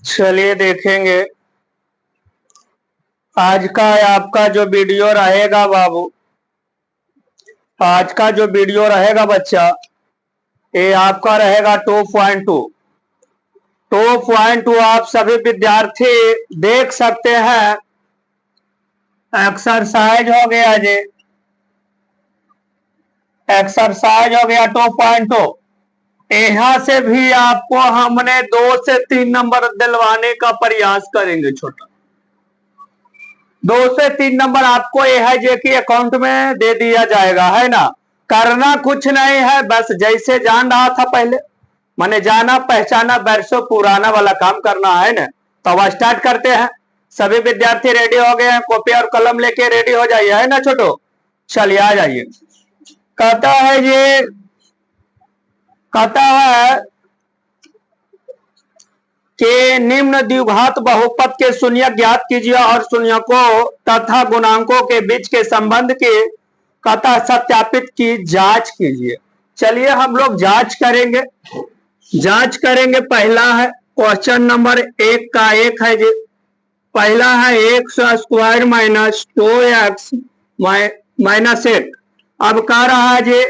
चलिए देखेंगे आज का आपका जो वीडियो रहेगा बाबू, आज का जो वीडियो रहेगा बच्चा, ये आपका रहेगा 2.2। 2.2 आप सभी विद्यार्थी देख सकते हैं। एक्सरसाइज हो गया जी, एक्सरसाइज हो गया 2.2। यहाँ से भी आपको हमने 2 से 3 नंबर दिलवाने का प्रयास करेंगे। छोटा 2 से 3 नंबर आपको यह है जो कि अकाउंट में दे दिया जाएगा, है ना। करना कुछ नहीं है, बस जैसे जान रहा था पहले, मैंने जाना पहचाना बरसों पुराना वाला काम करना है ना। तो अब स्टार्ट करते हैं। सभी विद्यार्थी रेडी हो गए हैं, कॉपी और कलम लेके रेडी हो जाइए, है ना छोटो। चलिए आ जाइए। कहता है ये, कहता है कि निम्न द्विघात बहुपद के शून्यक ज्ञात कीजिए और शून्यकों तथा गुणांकों के बीच के संबंध के कथा सत्यापित की जांच कीजिए। चलिए हम लोग जांच करेंगे, जांच करेंगे। पहला है क्वेश्चन नंबर 1 का 1 है जी। पहला है x square minus 2x minus 8। अब कह रहा है जी,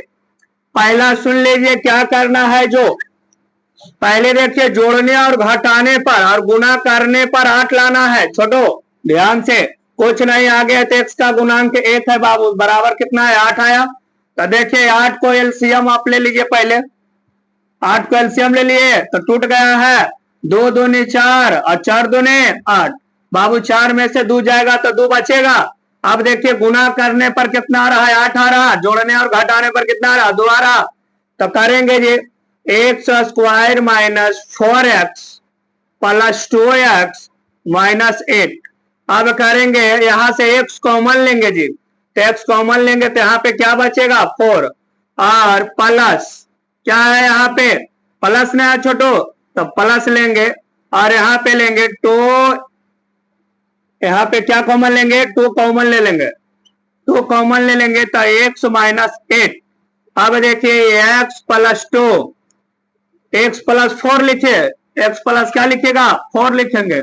पहला सुन लीजिए क्या करना है। जो पहले देखिए, जोड़ने और घटाने पर और गुना करने पर 8 लाना है। छोटो ध्यान से, कुछ नहीं आगे है तो x का गुणांक 1 है बाबू, बराबर कितना है 8 आया। तो देखिए 8 को एलसीएम आप ले लीजिए। पहले 8 को एलसीएम ले लिए तो टूट गया है 2 दूनी 4 और 4 दूनी 8 बाबू। 4 में से 2 जाएगा तो 2 बचेगा। अब देखिए गुना करने पर कितना आ रहा है 8 आ रहा, जोड़ने और घटाने पर कितना आ रहा 2 आ रहा। तो करेंगे G x square minus 4x plus 2x minus 8। अब करेंगे यहां से x कॉमन लेंगे जी, तो x कॉमन लेंगे तो यहाँ पे क्या बचेगा 4 और प्लस क्या है यहाँ पे प्लस नहीं है छोटो, तो प्लस लेंगे और यहाँ पे लेंगे 2, यहाँ पे क्या कॉमन लेंगे 2 कॉमन ले लेंगे, 2 कॉमन ले लेंगे तो x माइनस 8। अब देखिए x प्लस 2, x प्लस 4 लिखे, x प्लस क्या लिखेगा 4 लिखेंगे।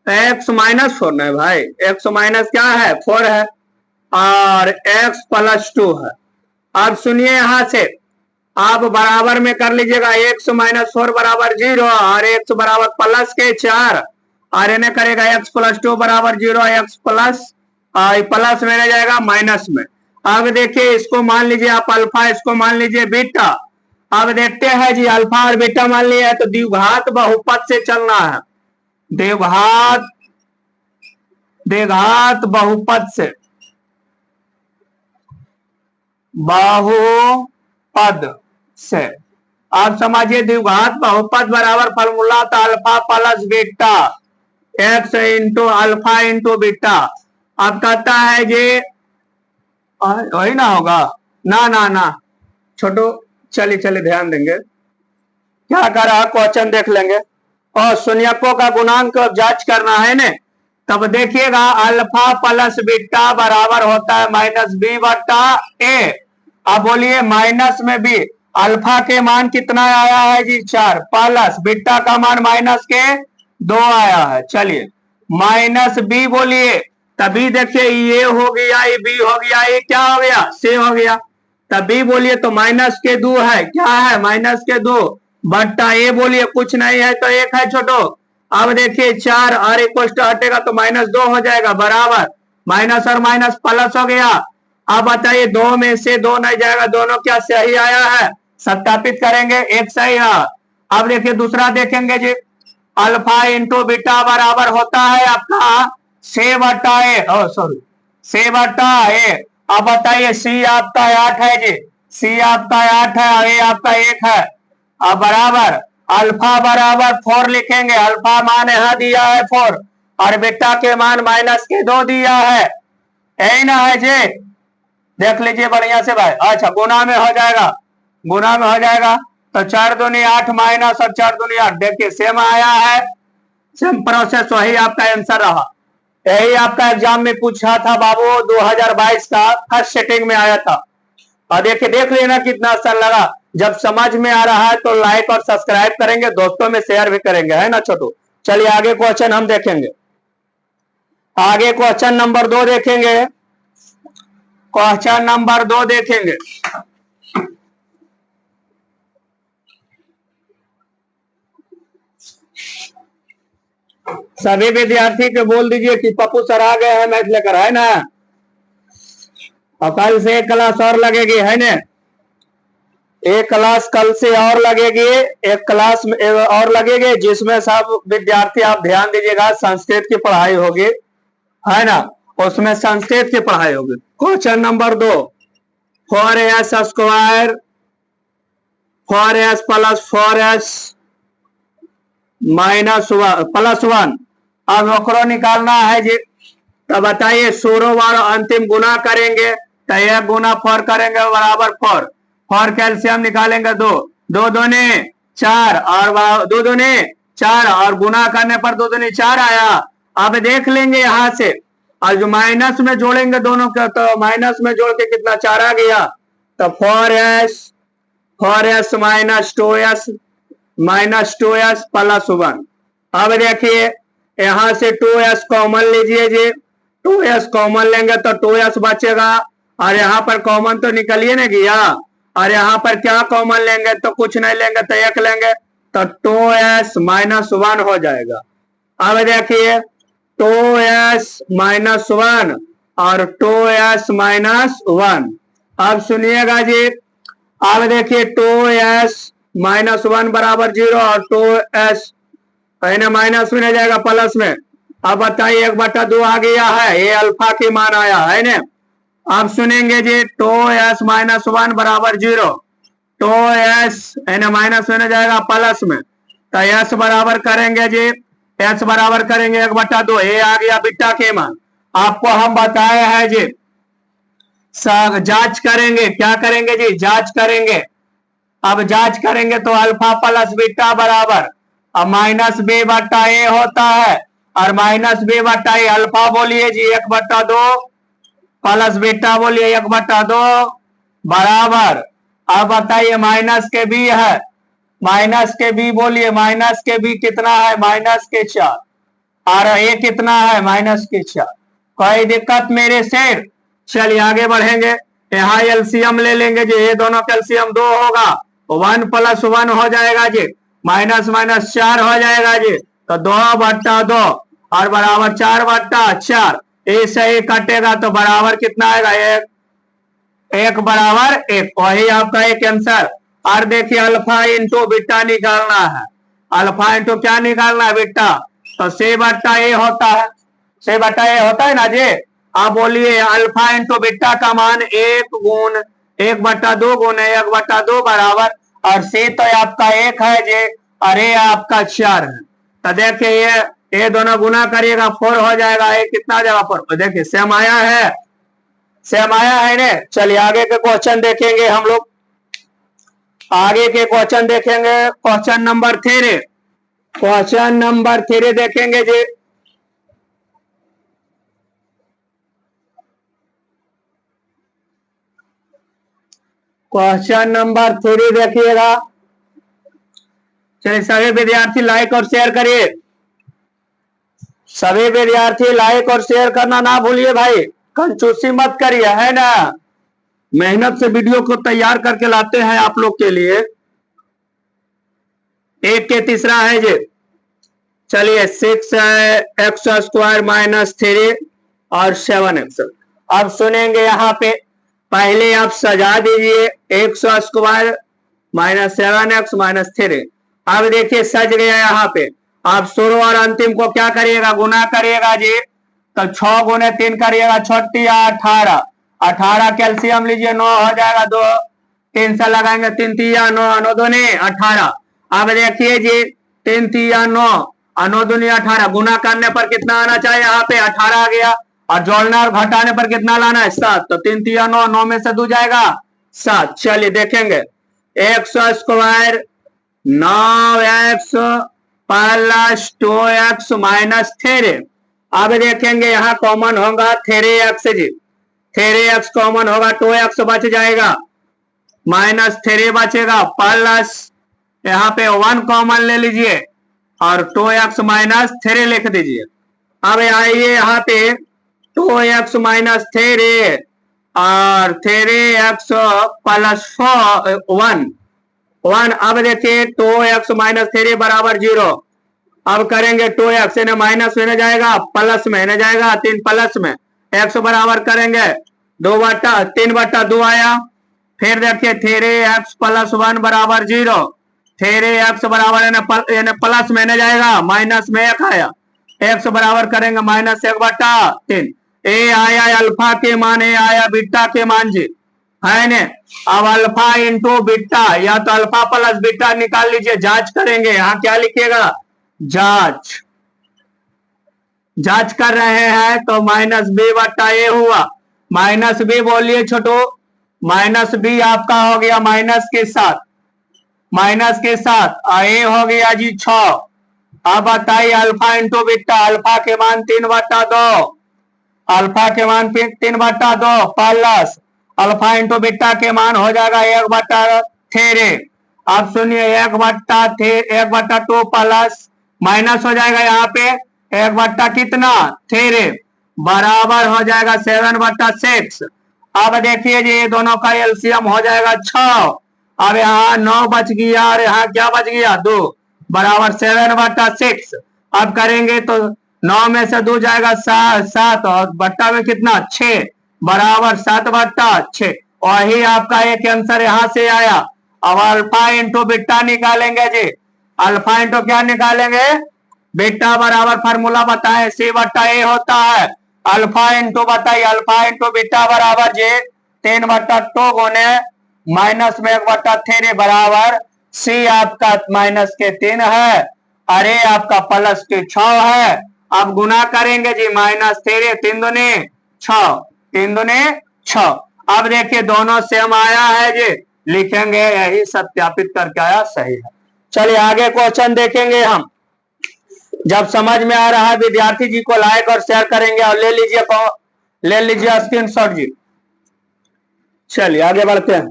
x माइनस 4 नहीं भाई, x माइनस क्या है 4 है और x प्लस 2 है। अब सुनिए यहां से आप बराबर में कर लीजिएगा, x माइनस 4 बराबर 0 और x बराबर प्लस के 4 और इन्हें करेगा x प्लस 2 बराबर 0, x प्लस प्लस में रह जाएगा माइनस में। अब देखिए इसको मान लीजिए आप अल्फा, इसको मान लीजिए बीटा। अब देखते हैं जी अल्फा और बीटा मान लिया है तो द्विघात बहुपद से चलना है, द्विघात बहुपद से, बहुपद से आप समझिए। द्विघात बहुपद बराबर फॉर्मूला था alpha plus beta, x into alpha into beta. अब कहता है जी वही ना होगा ना ना ना छोटो, चलिए चलिए ध्यान देंगे क्या करा, क्वेश्चन देख लेंगे। और शून्यकों का गुणांक जांच करना है ना, तब देखिएगा अल्फा प्लस बीटा बराबर होता है माइनस बी बटा ए। अब बोलिए माइनस में भी अल्फा के मान कितना आया है जी 4 प्लस बीटा का मान माइनस के 2 आया है। चलिए माइनस बी बोलिए, तभी देखिए ये हो गया, ये बी हो गया, ये क्या हो गया सी हो गया। तभी बोलिए तो माइनस के 2 है, क्या है माइनस के 2 बट्टा ए बोलिए कुछ नहीं है तो 1 है छोटो। अब देखिए 4 और एक पोस्ट हटेगा तो माइनस 2 हो जाएगा बराबर, माइनस और माइनस प्लस हो गया। अब बताइए 2 में से 2 नहीं जाएगा, दोनों क्या सही आया है, सत्यापित करेंगे, एक सही है। अब देखिए दूसरा देखेंगे जी, अल्फा इंटू बीटा बराबर होता है आपका से बटा ए, सॉरी से बटा ए। अब बताइए सी आपका 8 है जी, सी आपका 8 है और ए आपका 1 है। अब बराबर अल्फा बराबर 4 लिखेंगे, अल्फा मान यहां दिया है 4 और बीटा के मान माइनस के 2 दिया है, यही ना है जी, देख लीजिए बढ़िया से भाई। अच्छा गुना में हो जाएगा, गुना में हो जाएगा तो 4 दूनी 8 माइनस और 4 दूनी 8, देखिए सेम आया है, सेम प्रोसेस, वही आपका आंसर रहा। यही आपका एग्जाम में पूछा था बाबू 2022 का फर्स्ट सेटिंग में आया था। और देखिए देख लेना कितना आसान लगा। जब समझ में आ रहा है तो लाइक और सब्सक्राइब करेंगे, दोस्तों में शेयर भी करेंगे, है ना छोटू। चलिए आगे क्वेश्चन हम देखेंगे। आगे क्वेश्चन नंबर 2 देखेंगे। क्वेश्चन नंबर 2 देखेंगे। सभी विद्यार्थी के बोल दीजिए कि पप्पू सर आ गए हैं मैथ लेकर, है ना। और कल से एक क्लास और लगेगी, है ना। एक क्लास कल से और लगेगी, एक क्लास और लगेगी जिसमें सब विद्यार्थी आप ध्यान दीजिएगा, संस्कृत की पढ़ाई होगी, है ना। उसमें संस्कृत की पढ़ाई होगी। Question number 2, 4s square 4s plus 4s minus plus 1। अब ओकरो निकालना है जी। तो बताइए, शुरू वार अंतिम गुना करेंगे तो 1 गुना 4 करेंगे बराबर 4। 4 कैल्शियम निकालेंगे 2, 2 दूने 4 और 2 दूने 4 और गुना करने पर 2 दूने 4 आया। अब देख लेंगे यहां से, और जो माइनस में जोड़ेंगे दोनों का, तो माइनस में जोड़ के कितना 4 आ गया। तो 4s माइनस 2s प्लस 1। अब देखिए यहां से 2s कॉमन लीजिए जी। 2s कॉमन लेंगे तो 2s बचेगा, और यहाँ पर कॉमन तो निकलिए ना गया, और यहाँ पर क्या कॉमन लेंगे, तो कुछ नहीं लेंगे तो 1 लेंगे, तो 2s माइनस 1 हो जाएगा। अब देखिए 2s माइनस 1 और 2s माइनस 1। अब सुनिएगा जी, अब देखिए 2s माइनस 1 बराबर 0 और 2s माइनस में आ जाएगा प्लस में। अब बताइए 1/2 आ गया है, ये अल्फा की मान आया है ना। अब सुनेंगे जी 2s माइनस 1 बराबर 0, 2s माइनस में आ जाएगा प्लस में, तो s बराबर करेंगे जी, s बराबर करेंगे 1/2, ये आ गया बीटा के मान। आपको हम बताए हैं जी, जांच करेंगे, क्या करेंगे जी, जांच करेंगे। अब जांच करेंगे तो अल्फा प्लस बीटा बराबर अब माइनस बी बट्टा ए होता है, और माइनस बी बट्टा ए अल्फा बोलिए जी 1/2 प्लस बीटा बोलिए 1/2 बराबर। अब बताइए माइनस के बी है, माइनस के बी बोलिए, माइनस के बी कितना है, माइनस के 4, और ए कितना है, माइनस के 4। कोई दिक्कत मेरे शेर। चलिए आगे बढ़ेंगे। यहाँ एलसीएम ले लेंगे जी, ये दोनों कैल्शियम 2 होगा, 1 + 1 हो जाएगा जी, माइनस माइनस 4 हो जाएगा जी, तो 2/2 और बराबर 4/4। ऐसे ही कटेगा तो बराबर कितना आएगा, 1 बराबर 1। वही आपका एक आंसर। और देखिए अल्फा इंटू बीटा निकालना है, अल्फा इंटू क्या निकालना है, बीटा। तो c/a होता है, c/a होता है ना जी। आप बोलिए अल्फा इंटू बीटा का मान 1/2 गुने 1/2 बराबर, और c तो आपका 1 है जी, और ये आपका 4 है। तो देखिए ये दोनों गुना करिएगा 4 हो जाएगा, ये कितना जाएगा 4। देखिए सेम आया है, सेम आया है ने। चलिए आगे के क्वेश्चन देखेंगे हम लोग। आगे के क्वेश्चन देखेंगे, क्वेश्चन नंबर 3। क्वेश्चन नंबर 3 देखेंगे जी। क्वेश्चन नंबर 3 देखिएगा। चलिए सभी विद्यार्थी लाइक और शेयर करिए, सभी विद्यार्थी लाइक और शेयर करना ना भूलिए भाई, कंजूसी मत करिए, है ना। मेहनत से वीडियो को तैयार करके लाते हैं आप लोग के लिए। 1 के तीसरा है जी। चलिए 6x² माइनस 3 और 7x। अब सुनेंगे यहाँ पे, पहले आप सजा दीजिए x² माइनस 7x माइनस 3। अब देखिए सज गया यहाँ पे। आप शुरू और अंतिम को क्या करिएगा, गुना करिएगा जी। तो 6 गुने 3 करिएगा, 6 या 18, 18 कैल्शियम लीजिए 9 हो जाएगा, 2 3 से लगाएंगे, 3 या 9, 9 दूनी 18। अब देखिए जी 3 या 9 और 9 दूनी 18, गुना करने पर कितना आना चाहिए, यहाँ पे 18 आ गया, और जोड़ना और घटाने पर कितना लाना है, 7। तो 3 या 9, 9 में से 2 जाएगा 7। चलिए देखेंगे x² 9x plus 2x minus 3। अब देखेंगे यहाँ कॉमन होगा 3x जी, 3x कॉमन होगा, 2x बच जाएगा, -3 बचेगा, प्लस यहाँ पे 1 कॉमन ले लीजिए और 2x - 3 लिख दीजिए। अब आइए यहाँ पे 2x - 3 और 3x + 1। अब देखिए 2x - 3 बराबर 0। अब करेंगे 2x, इन्हें माइनस में जाएगा, प्लस में इन्हें जाएगा, 3 प्लस में x बराबर करेंगे 3/2 आया। फिर देखिए 3x + 1 बराबर 0। 3x बराबर इन्हें प्लस में जाएगा, माइनस में 1 आया, x बराबर करेंगे -1/3। ए आया अल्फा के मान, ए आया बीटा के मान जी, है न। अब अल्फा इंटू बीटा, या तो अल्फा प्लस बीटा निकाल लीजिए, जांच करेंगे। यहाँ क्या लिखिएगा, जांच। जांच कर रहे हैं तो -b/a हुआ। -b बोलिए छोटू, -b आपका हो गया माइनस के साथ, a हो गया जी 6। अब बताइए अल्फा इंटू बीटा, अल्फा के मान 3/2, अल्फा के मान 3/2 प्लस अल्फा इंटू बीटा के मान हो जाएगा 1/3। अब सुनिए 1/2 प्लस माइनस हो जाएगा यहाँ पे 1 कितना 3 बराबर हो जाएगा 7/6। अब देखिए जी दोनों का एलसीएम हो जाएगा 6। अब यहाँ 9 बच गया और यहाँ क्या बच गया 2 बराबर 7/6। अब करेंगे तो 9 में से 2 जाएगा 7 और बट्टा में कितना 6 बराबर 7/6। वही आपका एक आंसर यहाँ से आया। अब अल्फा इंटू बीटा निकालेंगे जी, अल्फा इंटू क्या निकालेंगे, बीटा बराबर फार्मूला बताए c/a होता है। अल्फा इंटू बताइए, अल्फा इंटू बीटा बराबर जी 3/2 गुने -1/3 बराबर c आपका -3 है, अरे आपका +6 है। अब गुना करेंगे जी -3 3 दूनी 6, 3 दूनी 6। अब देखिए दोनों सेम आया है जी, लिखेंगे यही सत्यापित करके आया सही है। चलिए आगे क्वेश्चन देखेंगे हम। जब समझ में आ रहा है विद्यार्थी जी को लाइक और शेयर करेंगे और ले लीजिए स्क्रीनशॉट जी। चलिए आगे बढ़ते हैं।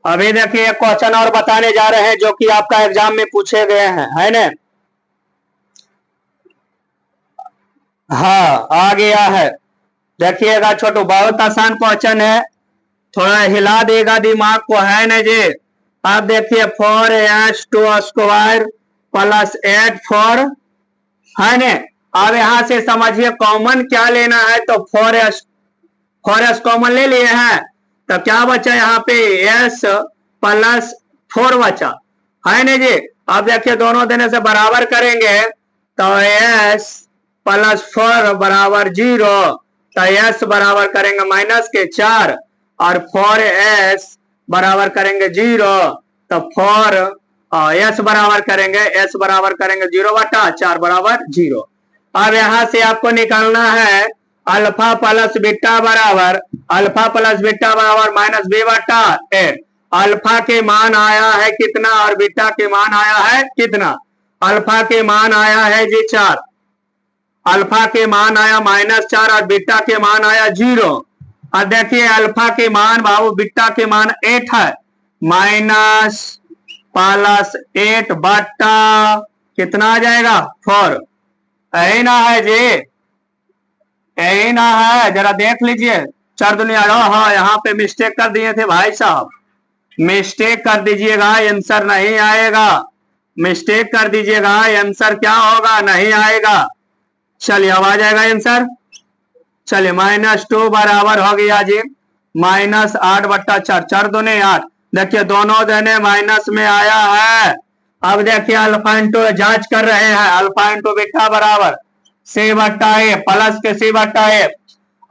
अभी देखिए क्वेश्चन और बताने जा रहे हैं जो कि आपका एग्जाम में पूछे गए हैं, है ना। हाँ आ गया है, देखिएगा छोटू, बहुत आसान क्वेश्चन है, थोड़ा हिला देगा दिमाग को, है ना जी। अब देखिए 4s² + 8 4, है ना। अब यहां से समझिए कॉमन क्या लेना है, तो 4s कॉमन ले लिए हैं, तो क्या बचा यहाँ पे s + 4 बचा, है ना जी। अब देखिए दोनों देने से बराबर करेंगे तो s + 4 बराबर 0, तो s बराबर करेंगे -4 और 4s बराबर करेंगे 0, तो 4s बराबर करेंगे 0/4 बराबर 0। अब यहां से आपको निकालना है अल्फा प्लस बीटा बराबर -b/8। अल्फा के मान आया है कितना और बीटा के मान आया है कितना। अल्फा के मान आया है जी 4, अल्फा के मान आया -4 और बीटा के मान आया 0। अब देखिए अल्फा के मान बाबू, बीटा के मान 8 है, -8 बट्टा कितना आ जाएगा 4, यही ना है जी, यही ना है, जरा देख लीजिए। 4 दुनिया हाँ यहाँ पे मिस्टेक कर दिए थे भाई साहब, मिस्टेक कर दीजिएगा, आंसर नहीं आएगा, मिस्टेक कर दीजिएगा, आंसर क्या होगा नहीं आएगा। चलिए अब आ जाएगा आंसर। चलिए -2 बराबर हो गया जी -8/4, 4 दूनी 8। देखिए दोनों देने माइनस में आया है। अब देखिए अल्फा इंटू जांच कर रहे हैं, अल्फा इंटू बीटा बराबर c/a प्लस के c/a।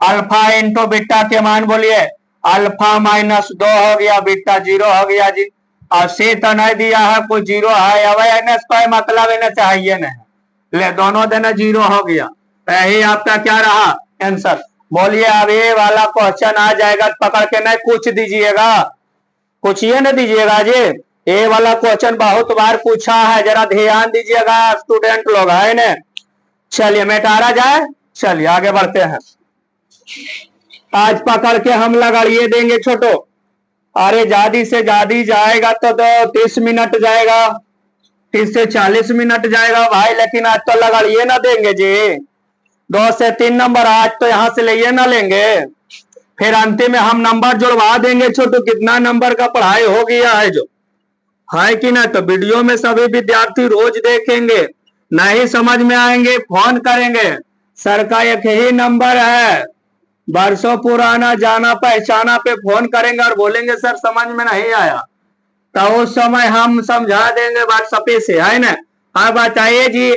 अल्फा इंटू बीटा के मान बोलिए, अल्फा -2 हो गया, बीटा 0 हो गया जी, और c तो नहीं दिया है, कोई 0 है, अब कोई मतलब इन्हें चाहिए नहीं, ले दोनों देना 0 हो गया, यही आपका क्या रहा आंसर। बोलिए अब ये वाला क्वेश्चन आ जाएगा, पकड़ के नहीं कुछ दीजिएगा, कुछ ये न दीजिएगा जी, ये वाला क्वेश्चन बहुत बार पूछा है, जरा ध्यान दीजिएगा स्टूडेंट लोग, है ना। चलिए मिटारा जाए, चलिए आगे बढ़ते हैं। आज पकड़ के हम लगाड़िए देंगे छोटो। अरे ज्यादा से ज्यादा जाएगा तो 30 मिनट जाएगा, 30 से 40 मिनट जाएगा भाई, लेकिन आज तो लगाड़िए ना देंगे जी। 2 से 3 नंबर आज तो यहाँ से लिए ना लेंगे, फिर अंतिम में हम नंबर जुड़वा देंगे छोटू। कितना नंबर का पढ़ाई हो गया है जो, है कि ना। तो वीडियो में सभी विद्यार्थी रोज देखेंगे, नहीं समझ में आएंगे फोन करेंगे। सर का एक ही नंबर है, बरसों पुराना जाना पहचाना पे फोन करेंगे और बोलेंगे सर समझ में नहीं आया, तो उस समय हम समझा देंगे व्हाट्सएप से, है ना। अब बताइए जी,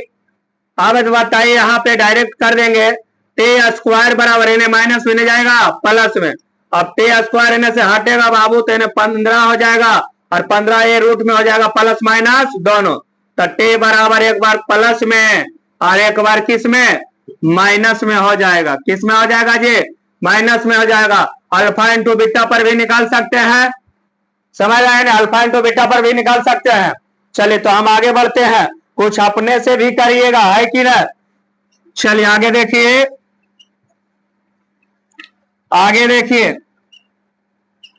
अब बताइए यहाँ पे डायरेक्ट कर देंगे। टे स्क्वायर बराबर इन्हें माइनस में जाएगा प्लस में, अब टे स्क्वायर इन्हें से हटेगा बाबू तो इन्हें 15 हो जाएगा, और 15 ये रूट में हो जाएगा प्लस माइनस दोनों। तो टे बराबर एक बार प्लस में और एक बार किस में, माइनस में हो जाएगा। किस में हो जाएगा जी, माइनस में हो जाएगा। अल्फा इंटू बीटा पर भी निकाल सकते हैं, समझ आए ना, अल्फा इंटू बीटा पर भी निकाल सकते हैं। चलिए तो हम आगे बढ़ते हैं, कुछ अपने से भी करिएगा, है कि ना। चलिए आगे देखिए, आगे देखिए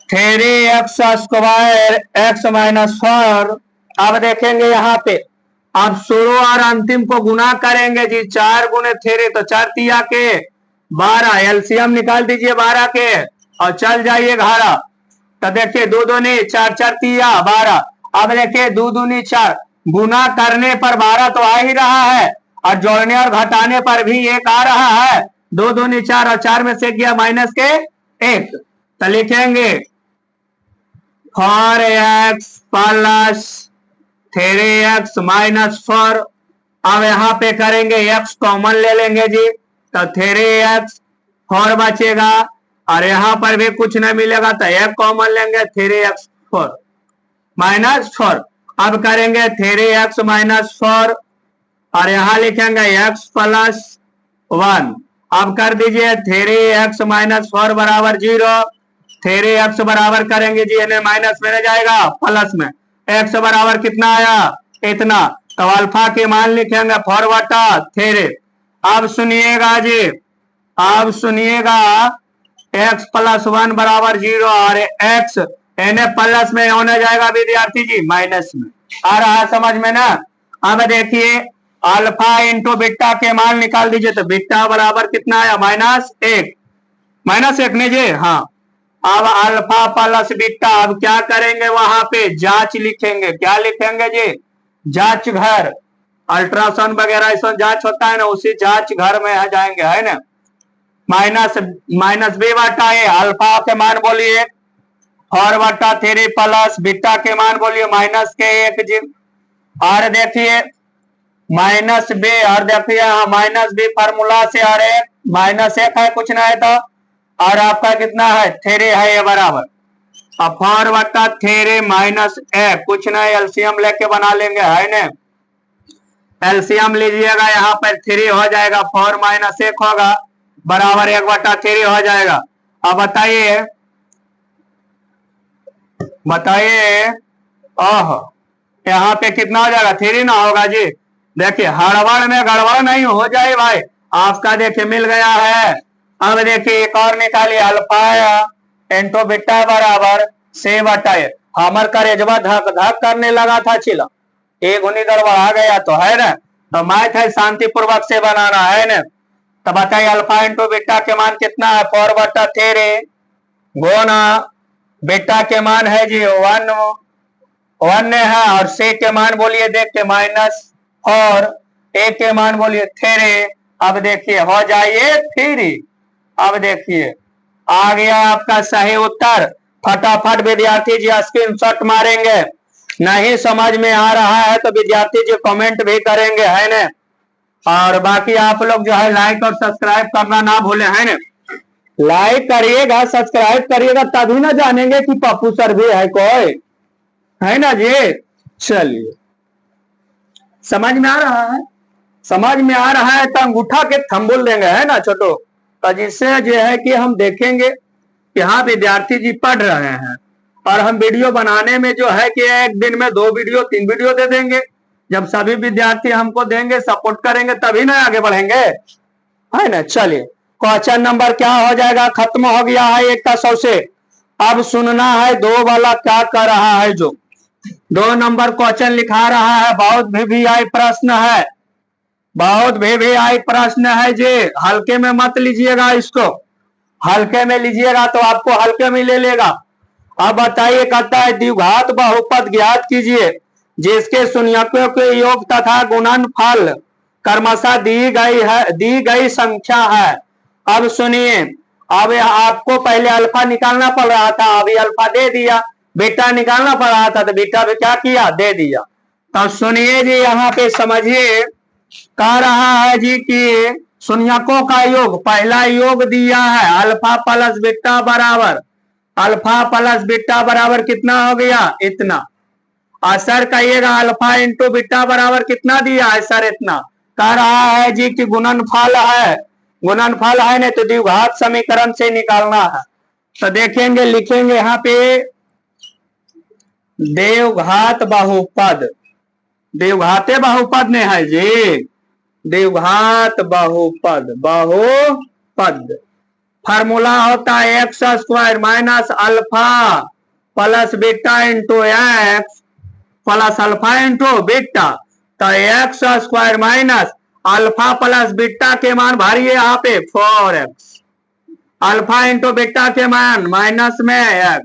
3x स्क्वायर एक्स माइनस 4। अब देखेंगे यहाँ पे, अब शुरू और अंतिम को गुना करेंगे जी। 4 गुने 3 तो 4 तिया के 12, एलसीएम निकाल दीजिए 12 के और चल जाइए घारा। तो देखिए 2 दूनी 4, 4 तिया 12। अब देखिए 2 दूनी 4, गुना करने पर 12 तो आ ही रहा है, और जोड़ने और घटाने पर भी 1 आ रहा है। 2 दूनी 4 और 4 में से गया माइनस के 1, तो लिखेंगे 4x प्लस 3x माइनस 4। अब यहाँ पे करेंगे x कॉमन ले लेंगे जी, तो 3x 4 बचेगा, और यहाँ पर भी कुछ नहीं मिलेगा तो एक कॉमन लेंगे 3x 4 माइनस 4। अब करेंगे 3x माइनस 4 और यहाँ लिखेंगे x प्लस 1। अब कर दीजिए 3x माइनस 4 बराबर 0। 3x बराबर करेंगे जी, इन्हें माइनस में रह जाएगा प्लस में, x बराबर कितना आया, इतना। तो अल्फा के मान लिखेंगे 4/3। अब सुनिएगा जी, अब सुनिएगा, x प्लस 1 बराबर 0 और x इन्हें प्लस में होने जाएगा विद्यार्थी जी माइनस में। आ रहा है समझ में ना। अब देखिए अल्फा इंटू बीटा के मान निकाल दीजिए, तो बीटा बराबर कितना आया, -1। -1 नहीं जी, हाँ। अब अल्फा प्लस बीटा, अब क्या करेंगे, वहां पे जांच लिखेंगे। क्या लिखेंगे जी, जांच घर, अल्ट्रासाउंड वगैरह ऐसा जांच होता है ना, उसी जांच घर में जाएंगे, है ना। माइनस बी बटा ए, अल्फा के मान बोलिए 4/3 प्लस बीटा के मान बोलिए -1 जी। और देखिए माइनस बी, और देखिए माइनस बी फार्मूला से आ रहे -1 है, कुछ ना है तो, और आपका कितना है 3 है, ये बराबर। अब 4/3 -1 कुछ ना, एलसीएम लेके बना लेंगे, है ना। एलसीएम लीजिएगा, यहाँ पर 3 हो जाएगा, 4 - 1 होगा बराबर 1/3 हो जाएगा। अब बताइए बताइए, ओह यहाँ पे कितना हो जाएगा, 3 ना होगा जी। देखिए हड़बड़ में गड़बड़ नहीं हो जाए भाई, आपका देखिए मिल गया है। अब देखिए एक और निकालिए, अल्फा इंटू बीटा बराबर c/a। हमर करेजवा धक धक करने लगा था, चिला एक गुनी गड़बड़ा गया तो, है ना। तो मैथ है शांति पूर्वक से बनाना, है ना। तो बताइए अल्फा इंटू बीटा के मान कितना है, 4/3 गुना बीटा के मान है जी 1 है, और c के मान बोलिए देख के -4, a के मान बोलिए 3। अब देखिए हो जाइए 3। अब देखिए आ गया आपका सही उत्तर। फटाफट विद्यार्थी जी स्क्रीनशॉट मारेंगे, नहीं समझ में आ रहा है तो विद्यार्थी जी कमेंट भी करेंगे, है ना। और बाकी आप लोग जो है लाइक और सब्सक्राइब करना ना भूले, है ना। लाइक करिएगा, सब्सक्राइब करिएगा, तभी ना जानेंगे कि पप्पू सर भी है कोई, है ना जी। चलिए समझ में आ रहा है, समझ में आ रहा है तो अंगूठा के थंबुल देंगे, है ना छोटो, तो जिससे जो है कि हम देखेंगे कि हाँ विद्यार्थी जी पढ़ रहे हैं। और हम वीडियो बनाने में जो है कि एक दिन में 2 वीडियो 3 वीडियो दे देंगे। जब सभी विद्यार्थी हमको देंगे, सपोर्ट करेंगे, तभी ना आगे बढ़ेंगे, है ना। चलिए क्वेश्चन नंबर क्या हो जाएगा, खत्म हो गया है 1 का 100 से। अब सुनना है 2 वाला क्या कर रहा है। जो 2 नंबर क्वेश्चन लिखा रहा है, बहुत वीवीआई प्रश्न है, बहुत वीवीआई प्रश्न है जी। हल्के में मत लीजिएगा, इसको हल्के में लीजिएगा तो आपको हल्के में ले लेगा। अब बताइए, कहता है द्विघात बहुपद ज्ञात कीजिए जिसके शून्यकों के योग तथा गुणनफल क्रमशः दी गई संख्या है। अब सुनिए, अब आपको पहले अल्फा निकालना पड़ रहा था, अभी अल्फा दे दिया। बीटा निकालना पड़ रहा था तो बीटा भी क्या किया, दे दिया। तो सुनिए जी, यहाँ पे समझिए, कह रहा है जी कि शून्यकों का योग, पहला योग दिया है अल्फा प्लस बीटा बराबर, अल्फा प्लस बीटा बराबर कितना हो गया, इतना। और सर कहिएगा अल्फा इंटू बीटा बराबर कितना दिया है सर, इतना। कह रहा है जी कि गुणनफल है, गुणनफल है नहीं तो द्विघात समीकरण से निकालना है। तो देखेंगे, लिखेंगे यहाँ पे द्विघात बहुपद, द्विघाते बहुपद में है जी, द्विघात बहुपद, बहुपद फार्मूला होता है x square minus alpha plus beta into x plus alpha into beta. तो x square minus alpha plus beta के मान भरिए यहाँ पे 4x, अल्फा इंटू बीटा के मान माइनस में x।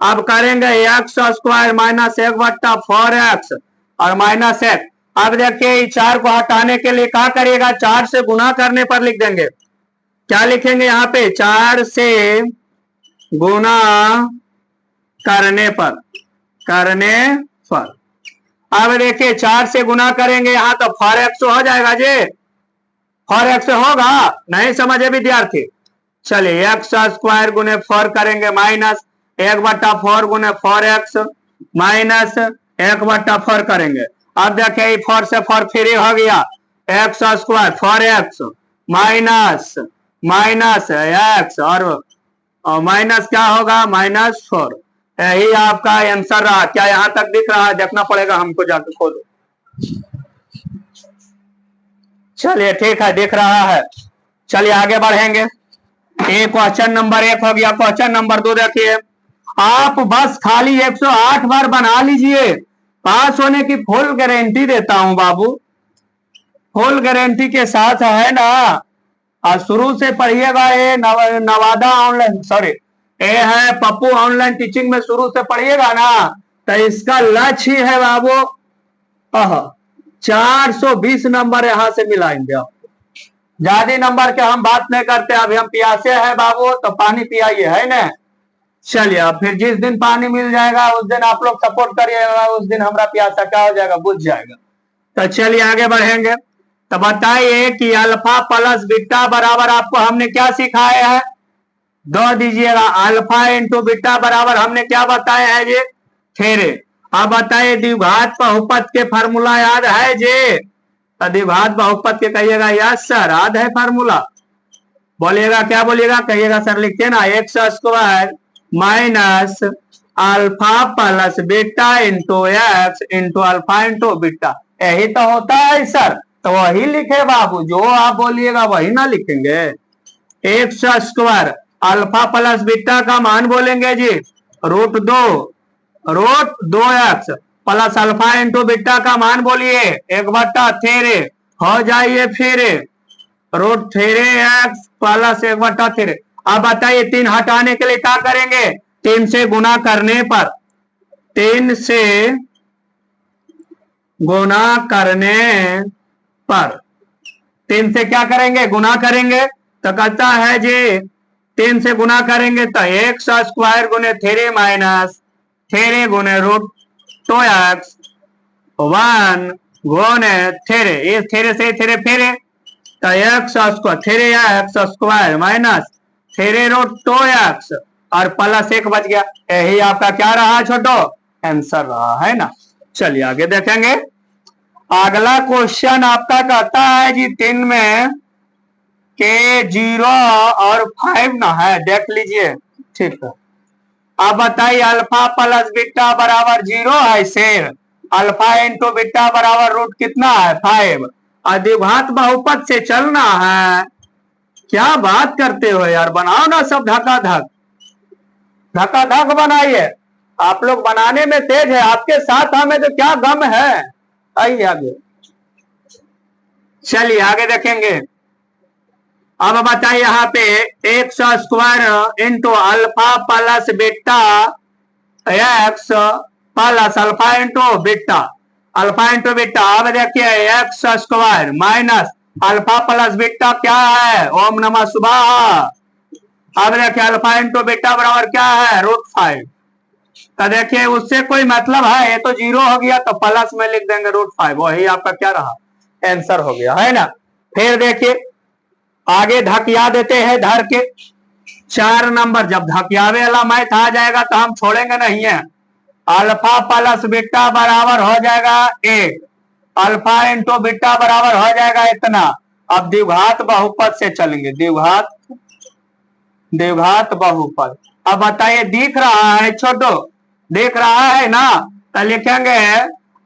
अब करेंगे एक्स स्क्वायर माइनस 1/4x और माइनस x। अब देखिए 4 को हटाने के लिए क्या करिएगा, 4 से गुना करने पर लिख देंगे। क्या लिखेंगे यहाँ पे, 4 से गुना करने पर, करने पर। अब देखिए 4 से गुना करेंगे यहाँ तो 4x हो जाएगा जी, 4x होगा, नहीं समझे विद्यार्थी। चलिए एक्स स्क्वायर गुने 4 करेंगे माइनस 1/4 गुने 4x माइनस 1/4 करेंगे। अब देखिए 4 से 4 फ्री हो गया, x square 4x minus minus x और माइनस क्या होगा, -4। यही आपका आंसर रहा। क्या यहां तक दिख रहा है, देखना पड़ेगा हमको, जाके खोलो। चलिए ठीक है, दिख रहा है। चलिए आगे बढ़ेंगे। ये क्वेश्चन नंबर 1 हो गया। क्वेश्चन नंबर 2 देखिए, आप बस खाली 108 बार बना लीजिए, पास होने की फुल गारंटी देता हूं बाबू, फुल गारंटी के साथ, है ना। और शुरू से पढ़िएगा, ये नवादा ऑनलाइन, सॉरी ये है पप्पू ऑनलाइन टीचिंग में शुरू से पढ़िएगा ना, तो इसका लक्ष्य है बाबू 420 नंबर यहां से मिलाएंगे आपको। ज्यादा नंबर के हम बात नहीं करते, अभी हम प्यासे हैं बाबू, तो पानी पियाइए, है ना। चलिए अब फिर जिस दिन पानी मिल जाएगा उस दिन आप लोग सपोर्ट करिएगा, उस दिन हमारा प्यासा क्या हो जाएगा, बुझ जाएगा। तो चलिए आगे बढ़ेंगे। तो बताइए कि अल्फा प्लस बीटा बराबर आपको हमने क्या सिखाया है, दो दीजिएगा। अल्फा इंटू बीटा बराबर हमने क्या बताया है जी, थेरे। अब बताइए द्विघात बहुपद के फार्मूला याद है जी, तो द्विघात बहुपद के कहिएगा यस सर, याद है फार्मूला, बोलिएगा क्या बोलिएगा, कहिएगा सर लिखते ना, x square minus alpha plus beta into x into alpha into beta. यही तो होता है सर, तो वही लिखे बाबू, जो आप बोलिएगा वही ना लिखेंगे। X square alpha plus beta का मान बोलेंगे जी √2x plus alpha into beta का मान बोलिए 1/3 हो जाइए, फिर √3x प्लस 1/3। अब बताइए 3 हटाने के लिए क्या करेंगे, 3 से गुना करने पर, 3 से गुना करने पर, 3 से क्या करेंगे, गुना करेंगे। तो कहता है जी 3 से गुना करेंगे तो एक्स स्क्वायर गुने 3 माइनस 3 गुने √2x 1 गुने 3, ये 3 से 3 फेरे तो x square 3x square minus 3 √2x और प्लस 1 बच गया। यही आपका क्या रहा छोटो, आंसर रहा, है ना। चलिए आगे देखेंगे। अगला क्वेश्चन आपका कहता है जी 3 में के 0 और 5 ना है, देख लीजिए, ठीक है। अब बताइए अल्फा प्लस बीटा बराबर 0 है शेर, अल्फा इंटू बीटा बराबर रूट कितना है 5, और द्विघात बहुपद से चलना है। क्या बात करते हो यार, बनाओ ना सब धक बनाइए। आप लोग बनाने में तेज है, आपके साथ हमें तो क्या गम है। आइए आगे, चलिए आगे देखेंगे। अब बताइए यहाँ पे x square into alpha plus beta x plus alpha into beta, alpha into beta. अब देखिए x square minus alpha plus beta क्या है, ओम नमः शिवाय। अब देखिए अल्फा इंटू बीटा बराबर क्या है √5। तो देखिए उससे कोई मतलब है, ये तो 0 हो गया तो प्लस में लिख देंगे √5, वही आपका क्या रहा आंसर हो गया, है ना। फिर देखिए आगे धकिया देते हैं धर के 4 नंबर। जब धकियावे वाला मैथ आ जाएगा तो हम छोड़ेंगे नहीं है। अल्फा प्लस बीटा बराबर हो जाएगा 1, अल्फा इंटू बीटा बराबर हो जाएगा इतना। अब द्विघात बहुपद से चलेंगे, द्विघात बहुपद। अब बताइए दिख रहा है छोटो, देख रहा है ना, तो लिखेंगे।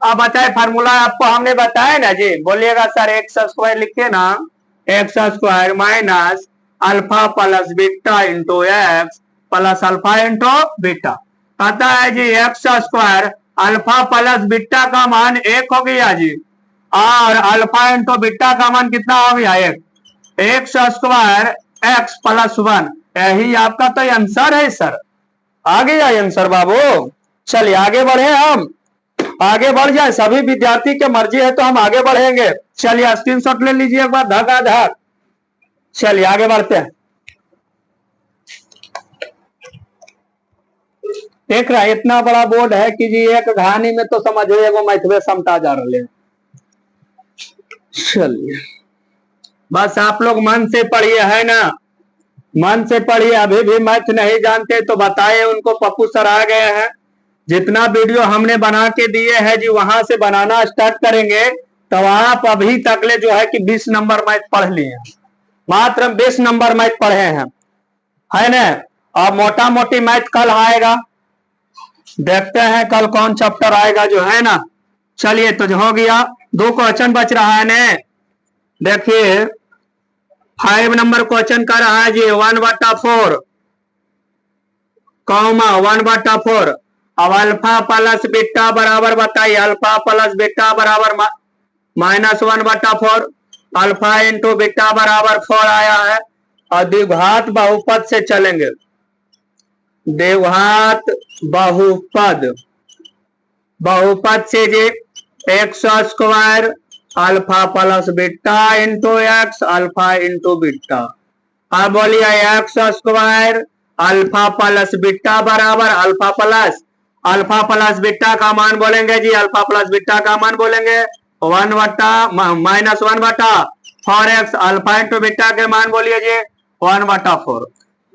अब बताए फार्मूला आपको हमने बताया ना जी, बोलिएगा सर एक्स स्क्वायर लिखिए ना, x square minus alpha plus beta into x plus alpha into beta. पता है G x square alpha plus beta का मान 1 हो गया जी, और अल्फा इंटू बीटा का मान कितना हो गया 1, एक्स स्क्वायर एक्स प्लस 1, यही आपका तो आंसर है सर। आ गया आंसर बाबू। चलिए आगे बढ़े, हम आगे बढ़ जाए, सभी विद्यार्थी के मर्जी है तो हम आगे बढ़ेंगे। चलिए स्क्रीनशॉट ले लीजिए एक बार धक। चलिए आगे बढ़ते हैं। देख रहा है इतना बड़ा बोर्ड है कि जी एक कहानी में तो समझिए वो मैथवे समता जा रहे हैं। चलिए बस आप लोग मन से पढ़िए, है ना, मन से पढ़िए। अभी भी मैथ नहीं जानते तो बताए उनको, पप्पू सर आ गए हैं। जितना वीडियो हमने बना के दिए हैं जी वहां से बनाना स्टार्ट करेंगे तो आप अभी तकले जो है कि 20 नंबर मैथ पढ़ लिए, मात्र 20 नंबर मैथ पढ़े हैं, है ना। अब मोटा मोटी मैथ कल आएगा, देखते हैं कल कौन चैप्टर आएगा जो है ना। चलिए तो जो हो गया 2 क्वेश्चन बच रहा है ने। देखिए 5 नंबर क्वेश्चन कर रहा है जी 1/4 कॉमा 1/4। अब अल्फा प्लस बीटा बराबर बताइए, अल्फा प्लस बीटा बराबर -1/4, अल्फा इंटू बीटा बराबर 4 आया है। और द्विघात बहुपद से चलेंगे, द्विघात बहुपद से G x square alpha plus beta into x alpha into beta. अब बोलिए x square alpha plus beta बराबर अल्फा प्लस बीटा का मान बोलेंगे जी, अल्फा प्लस बीटा का मान बोलेंगे -1/4x, अल्फा इंटू बीटा के मान बोलिए जी 1/4।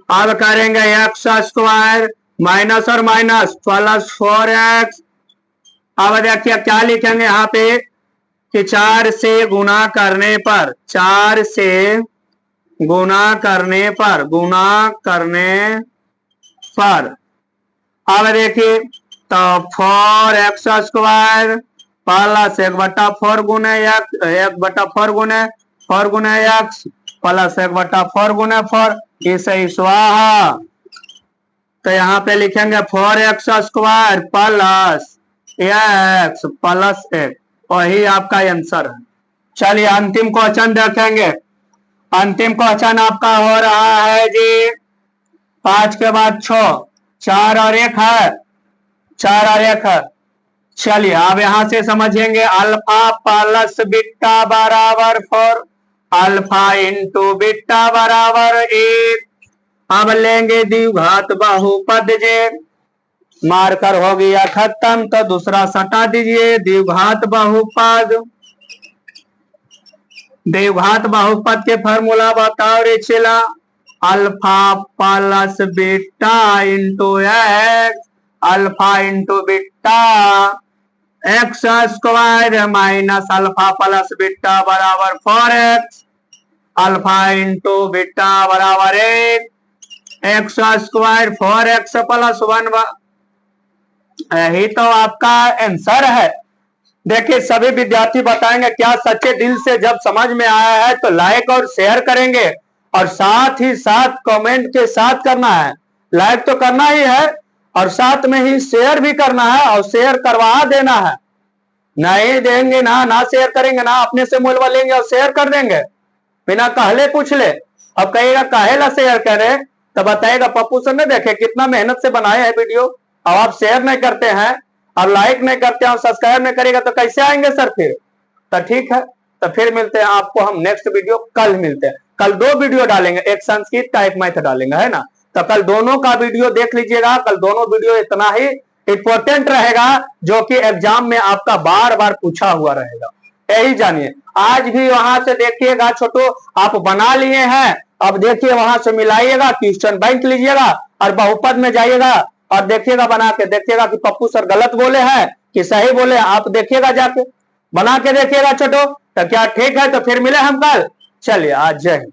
अब करेंगे एक्स स्क्वायर माइनस और माइनस प्लस 4x। अब देखिए क्या लिखेंगे यहाँ पे कि 4 से गुना करने पर, 4 से गुना करने पर अब देखिए तो 4x स्क्वायर प्लस 1/4 गुने 1/4 गुने 4 गुने x प्लस 1/4 गुने 4, इसे स्वाहा। तो यहाँ पे लिखेंगे 4x square plus x plus 1, वही आपका आंसर है। चलिए अंतिम क्वेश्चन देखेंगे। अंतिम क्वेश्चन आपका हो रहा है जी 5 के बाद 6, 4 और 1 है, 4 और 1 है। चलिए अब यहां से समझेंगे अल्फा प्लस बीटा बराबर 4, अल्फा इंटू बीटा बराबर 1। अब लेंगे द्विघात बहुपद जे, मार्कर हो गया खत्म तो दूसरा सटा दीजिए। द्विघात बहुपद के फॉर्मूला बताओ रे चला, alpha plus beta into x alpha into beta x square minus alpha plus beta बराबर 4x, अल्फा इंटू बीटा बराबर 1। एक्स स्क्वायर 4x प्लस 1, यही तो आपका आंसर है। देखिए सभी विद्यार्थी बताएंगे क्या सच्चे दिल से, जब समझ में आया है तो लाइक और शेयर करेंगे, और साथ ही साथ कमेंट के साथ करना है। लाइक तो करना ही है और साथ में ही शेयर भी करना है, और शेयर करवा देना है। नहीं देंगे ना शेयर करेंगे ना, अपने से मोलवा लेंगे और शेयर कर देंगे बिना कहले पूछ ले। अब कहेगा काहेला शेयर करे, तो बताएगा पप्पू सर ने देखे कितना मेहनत से बनाए है वीडियो, अब आप शेयर नहीं करते हैं, अब लाइक नहीं करते हैं, सब्सक्राइब नहीं करेगा तो कैसे आएंगे सर फिर। तो ठीक है, तो फिर मिलते हैं आपको हम नेक्स्ट वीडियो, कल मिलते हैं। कल 2 वीडियो डालेंगे, एक संस्कृत का एक मैथ डालेंगे, है ना। तो कल दोनों का वीडियो देख लीजिएगा। कल दोनों वीडियो इतना ही इंपॉर्टेंट रहेगा जो कि एग्जाम में आपका बार बार पूछा हुआ रहेगा, यही जानिए। आज भी वहां से देखिएगा छोटो, आप बना लिए हैं, अब देखिए वहां से मिलाइएगा, क्वेश्चन बैंक लीजिएगा और बहुपद में जाइएगा और देखिएगा, बना के देखिएगा कि पप्पू सर गलत बोले हैं कि सही बोले, आप देखिएगा जाके बना के देखिएगा छोटो। तो क्या ठीक है, तो फिर मिले हम कल। चलिए आज जय हिंद।